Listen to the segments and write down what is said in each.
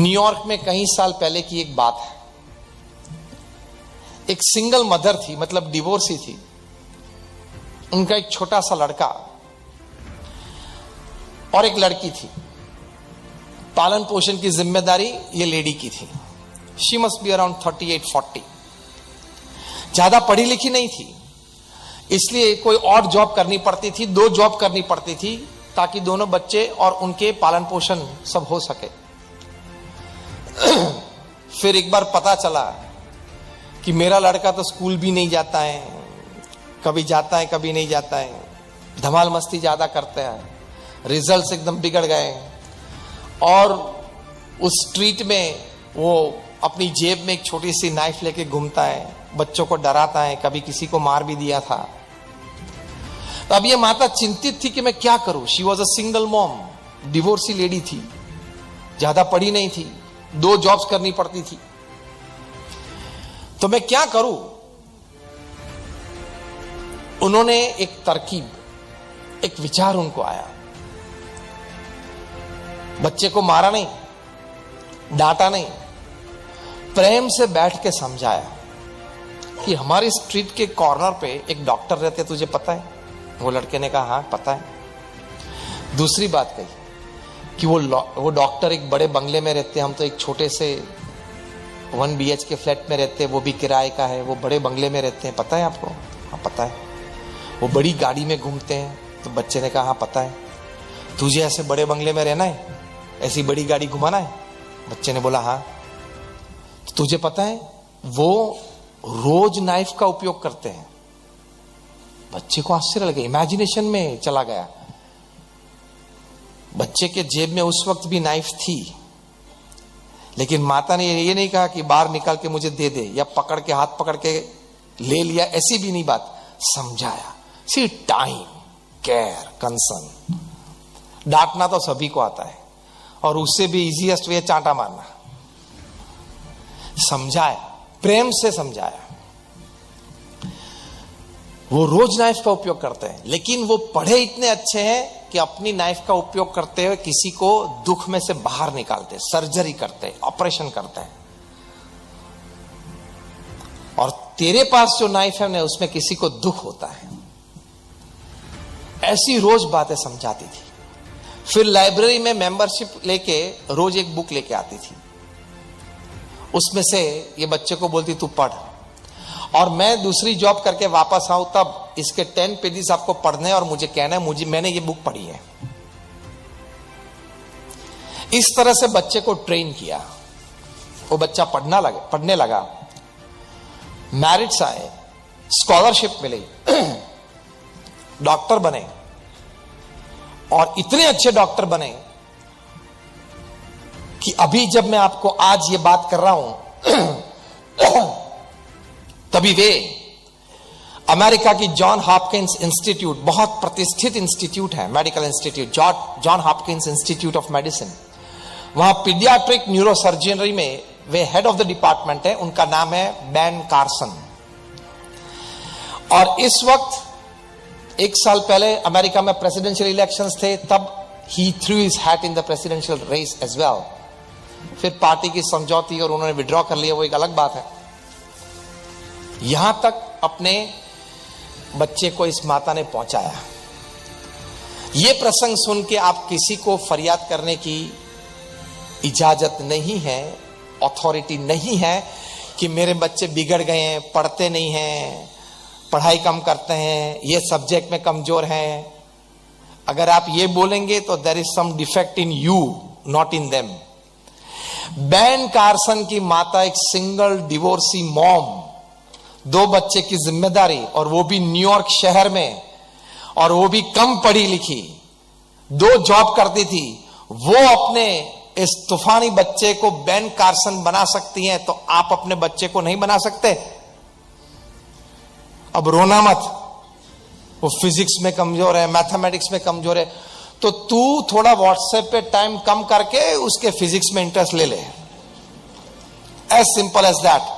New York में कई साल पहले की एक बात है। एक सिंगल मदर थी, मतलब डिवोर्सी थी। उनका एक छोटा सा लड़का और एक लड़की थी। पालन पोषण की जिम्मेदारी ये लेडी की थी। She must be around 38-40। ज्यादा पढ़ी लिखी नहीं थी, इसलिए कोई और जॉब करनी पड़ती थी, 2 जॉब करनी पड़ती थी ताकि दोनों बच्चे और उनके पालन पोषण सब हो सके। फिर एक बार पता चला कि मेरा लड़का तो स्कूल भी नहीं जाता है, कभी जाता है कभी नहीं जाता है, धमाल मस्ती ज्यादा करते हैं, रिजल्ट्स एकदम बिगड़ गए और उस स्ट्रीट में वो अपनी जेब में एक छोटी सी नाइफ लेके घूमता है, बच्चों को डराता है, कभी किसी को मार भी दिया था। तो अब ये माता चिंतित थी कि मैं क्या करूं। She was a single mom, divorcee lady थी, ज्यादा पढ़ी नहीं थी, 2 जॉब्स करनी पड़ती थी। तो मैं क्या करूं। उन्होंने एक तरकीब, एक विचार उनको आया। बच्चे को मारा नहीं, डांटा नहीं, प्रेम से बैठ के समझाया कि हमारे स्ट्रीट के कॉर्नर पे एक डॉक्टर रहते, तुझे पता है? वो लड़के ने कहा हाँ पता है। दूसरी बात कही कि वो डॉक्टर एक बड़े बंगले में रहते, हम तो एक छोटे से 1 BHK फ्लैट में रहते, वो भी किराए का है, वो बड़े बंगले में रहते हैं, पता है आपको? हाँ पता है। वो बड़ी गाड़ी में घूमते हैं। तो बच्चे ने कहा हाँ पता है। तुझे ऐसे बड़े बंगले में रहना है, ऐसी बड़ी गाड़ी घुमाना है? बच्चे ने बोला हाँ। तो तुझे पता है वो रोज नाइफ का उपयोग करते हैं। बच्चे को आश्चर्य लगे, इमेजिनेशन में चला गया। बच्चे के जेब में उस वक्त भी नाइफ थी, लेकिन माता ने ये नहीं कहा कि बाहर निकाल के मुझे दे दे या पकड़ के हाथ पकड़ के ले लिया, ऐसी भी नहीं बात। समझाया, सी टाइम, केयर, कंसर्न। डांटना तो सभी को आता है और उससे भी इजीएस्ट वे चांटा मारना। समझाया, प्रेम से समझाया। वो रोज नाइफ का उपयोग करते हैं, लेकिन वो पढ़े इतने अच्छे हैं कि अपनी नाइफ का उपयोग करते हुए किसी को दुख में से बाहर निकालते, सर्जरी करते, ऑपरेशन करते हैं। और तेरे पास जो नाइफ है ना, उसमें किसी को दुख होता है। ऐसी रोज बातें समझाती थी। फिर लाइब्रेरी में मेंबरशिप लेके रोज एक बुक लेके आती थी। उसमें से ये बच्चे को बोलती तू पढ़, और मैं दूसरी जॉब करके वापस आऊं तब इसके 10 पेजेस आपको पढ़ने और मुझे कहना है मैंने ये बुक पढ़ी है। इस तरह से बच्चे को ट्रेन किया। वो बच्चा पढ़ने लगा, मैरिट्स आए, स्कॉलरशिप मिली, डॉक्टर बने, और इतने अच्छे डॉक्टर बने कि अभी जब मैं आपको आज ये बात कर रहा हूं तभी वे अमेरिका की जॉन हॉपकिंस इंस्टीट्यूट, बहुत प्रतिष्ठित इंस्टीट्यूट है, medical institute, John Hopkins institute of medicine, वहां पीडियाट्रिक न्यूरोसर्जरी में वे हेड ऑफ द डिपार्टमेंट है। उनका नाम है बैन कार्सन। और इस वक्त 1 साल पहले अमेरिका में प्रेसिडेंशियल इलेक्शंस थे, तब ही threw his hat in the presidential race as well. फिर पार्टी की समझौती और उन्होंने विड्रॉ कर लिया, वो एक अलग बात है। यहां तक अपने बच्चे को इस माता ने पहुंचाया। यह प्रसंग सुन के आप किसी को फरियाद करने की इजाजत नहीं है, अथॉरिटी नहीं है कि मेरे बच्चे बिगड़ गए हैं, पढ़ते नहीं हैं, पढ़ाई कम करते हैं, ये सब्जेक्ट में कमजोर हैं। अगर आप ये बोलेंगे तो there is some defect in you, not in them. Ben Carson की माता एक सिंगल डिवोर्सी मॉम, 2 बच्चे की जिम्मेदारी, और वो भी न्यूयॉर्क शहर में, और वो भी कम पढ़ी लिखी, 2 जॉब करती थी। वो अपने इस तूफानी बच्चे को बैन कार्सन बना सकती हैं, तो आप अपने बच्चे को नहीं बना सकते? अब रोना मत, वो फिजिक्स में कमजोर है, मैथमेटिक्स में कमजोर है, तो तू थोड़ा व्हाट्सएप पे टाइम कम करके उसके फिजिक्स में इंटरेस्ट ले ले, एज सिंपल एज दैट।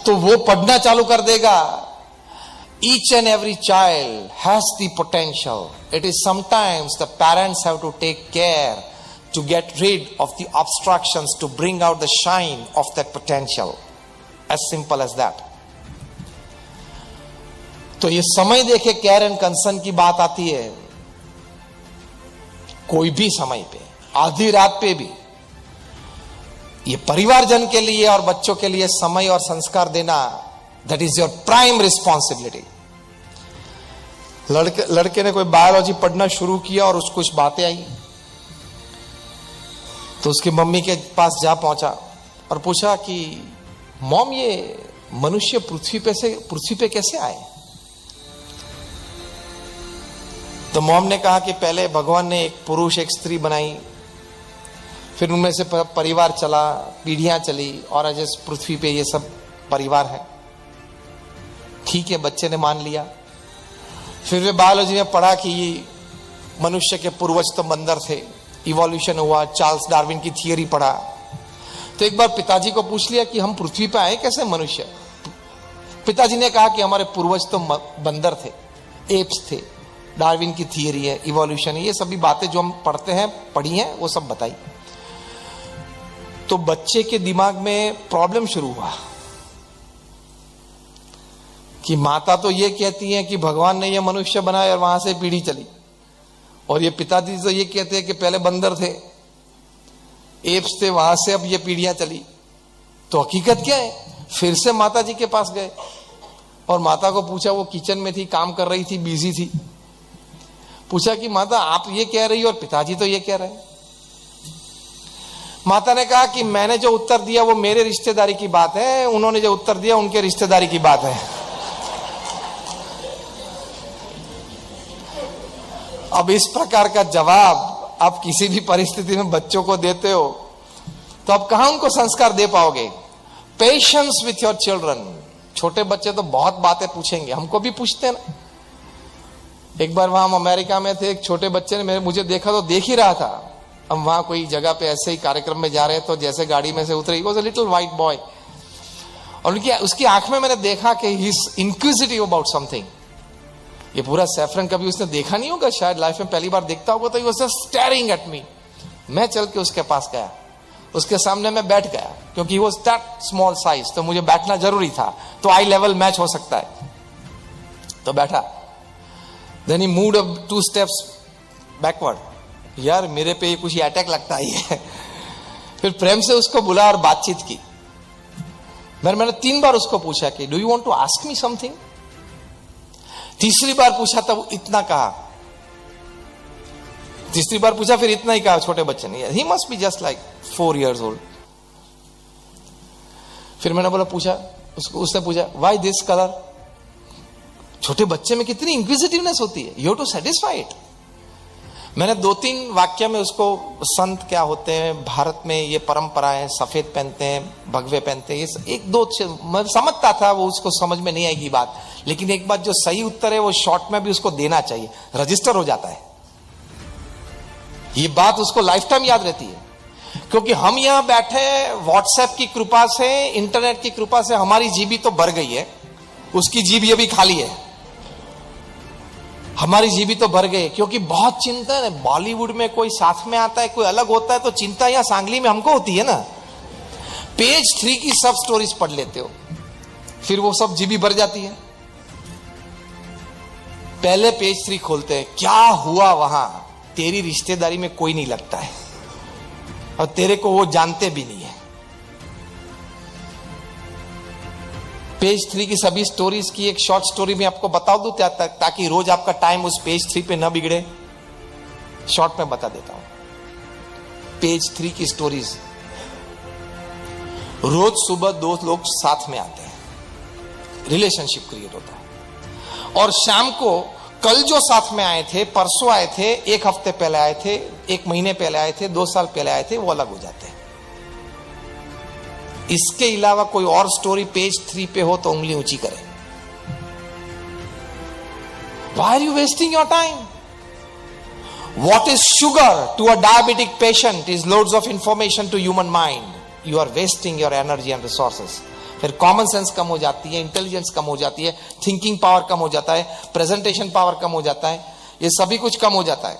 तो वो पढ़ना चालू कर देगा। Each and every child has the potential. It is sometimes the parents have to take care to get rid of the obstructions, to bring out the shine of that potential. As simple as that. तो ये समय देखे care and concern की बात आती है, कोई भी समय पे, आधी रात पे भी, ये परिवारजन के लिए और बच्चों के लिए समय और संस्कार देना, that is your prime responsibility. लड़के ने कोई बायोलॉजी पढ़ना शुरू किया और उसको कुछ बातें आई, तो उसकी मम्मी के पास जा पहुंचा और पूछा कि मॉम, ये मनुष्य पृथ्वी पे कैसे आए? तो मॉम ने कहा कि पहले भगवान ने एक पुरुष एक स्त्री बनाई, फिर उनमें से परिवार चला, पीढ़ियां चली, और आज इस पृथ्वी पे ये सब परिवार है. ठीक है, बच्चे ने मान लिया. फिर वे बायोलॉजी में पढ़ा कि मनुष्य के पूर्वज तो बंदर थे, इवोल्यूशन हुआ, चार्ल्स डार्विन की थियरी पढ़ा. तो एक बार पिताजी को पूछ लिया कि हम पृथ्वी पे आए कैसे मनुष्य? पिताजी ने कहा कि हमारे पूर्वज तो बंदर थे, एप्स थे, डार्विन की थियरी है, इवोल्यूशन है, ये सभी बातें जो हम पढ़ते हैं, पढ़ी हैं, वो सब बताई. तो बच्चे के दिमाग में प्रॉब्लम शुरू हुआ कि माता तो ये कहती है कि भगवान ने ये मनुष्य बनाया और वहां से पीढ़ी चली, और ये पिताजी तो ये कहते हैं कि पहले बंदर थे, एप्स थे, वहां से अब ये पीढ़ियां चली. तो हकीकत क्या है? फिर से माता जी के पास गए और माता को पूछा, वो किचन में थी, काम कर रही थी, बिजी थी. पूछा कि माता आप ये कह रही हो और पिताजी तो ये कह रहे हैं. माता ने कहा कि मैंने जो उत्तर दिया वो मेरे रिश्तेदारी की बात है, उन्होंने जो उत्तर दिया उनके रिश्तेदारी की बात है. अब इस प्रकार का जवाब आप किसी भी परिस्थिति में बच्चों को देते हो तो आप कहां उनको संस्कार दे पाओगे? Patience with your children. छोटे बच्चे तो बहुत बातें पूछेंगे, हमको भी पूछते हैं ना. एक बार वहां हम अमेरिका में थे, एक छोटे बच्चे ने मुझे देखा तो देख ही रहा था. हम वहां कोई जगह पे ऐसे ही कार्यक्रम में जा रहे तो जैसे गाड़ी में से उतरे, he was a little white boy, और उसकी आंख में मैंने देखा कि he is inquisitive about something. ये पूरा सैफरन कभी उसने देखा नहीं होगा, शायद लाइफ में पहली बार देखता होगा. तो he was just staring at me. मैं चल के उसके पास गया, उसके सामने मैं बैठ गया, क्योंकि वो दैट स्मॉल साइज, तो मुझे बैठना जरूरी था, तो आई लेवल मैच हो सकता है. तो बैठा. देन ही मूव्ड अप 2 steps बैकवर्ड. यार मेरे पे कुछ अटैक लगता ही है. फिर प्रेम से उसको बुला और बातचीत की. मैंने 3 बार उसको पूछा कि do you want to ask me something. तीसरी बार पूछा तब इतना कहा, तीसरी बार पूछा फिर इतना ही कहा छोटे बच्चे ने. He must be just like 4 years old. फिर मैंने बोला, पूछा उसने पूछा व्हाई दिस कलर. छोटे बच्चे में कितनी इंक्विजिटिवनेस होती है. You have to satisfy it. मैंने 2-3 वाक्य में उसको, संत क्या होते हैं, भारत में ये परंपरा है, सफेद पहनते हैं, भगवे पहनते हैं, ये 1-2 मैं समझता था, वो उसको समझ में नहीं आएगी बात. लेकिन एक बात जो सही उत्तर है वो शॉर्ट में भी उसको देना चाहिए, रजिस्टर हो जाता है. ये बात उसको लाइफ टाइम याद रहती है. क्योंकि हम यहां बैठे व्हाट्सएप की कृपा से, इंटरनेट की कृपा से हमारी जीबी तो भर गई है, उसकी जीबी अभी खाली है. हमारी जीबी तो भर गई, क्योंकि बहुत चिंता है. बॉलीवुड में कोई साथ में आता है, कोई अलग होता है, तो चिंता यहां सांगली में हमको होती है ना. पेज 3 की सब स्टोरीज पढ़ लेते हो, फिर वो सब जीबी भर जाती है. पहले पेज 3 खोलते हैं, क्या हुआ वहां. तेरी रिश्तेदारी में कोई नहीं लगता है और तेरे को वो जानते भी नहीं है. पेज 3 की सभी स्टोरीज की एक शॉर्ट स्टोरी में आपको बता दूं ताकि रोज आपका टाइम उस पेज 3 पे न बिगड़े. शॉर्ट में बता देता हूं. पेज 3 की स्टोरीज. रोज सुबह 2 लोग साथ में आते हैं, रिलेशनशिप क्रिएट होता है. और शाम को कल जो साथ में आए थे, परसों आए थे, 1 हफ्ते पहले आए थे, 1 महीने पहले आए थे, 2 साल पहले आए थे, वो अलग हो जाते हैं. इसके अलावा कोई और स्टोरी पेज 3 पे हो तो उंगली ऊंची करें. Why are you wasting your time? What is sugar to a diabetic patient is loads of information to human mind. You are wasting your energy and resources. फिर कॉमन सेंस कम हो जाती है, इंटेलिजेंस कम हो जाती है, थिंकिंग पावर कम हो जाता है, प्रेजेंटेशन पावर कम हो जाता है, ये सभी कुछ कम हो जाता है.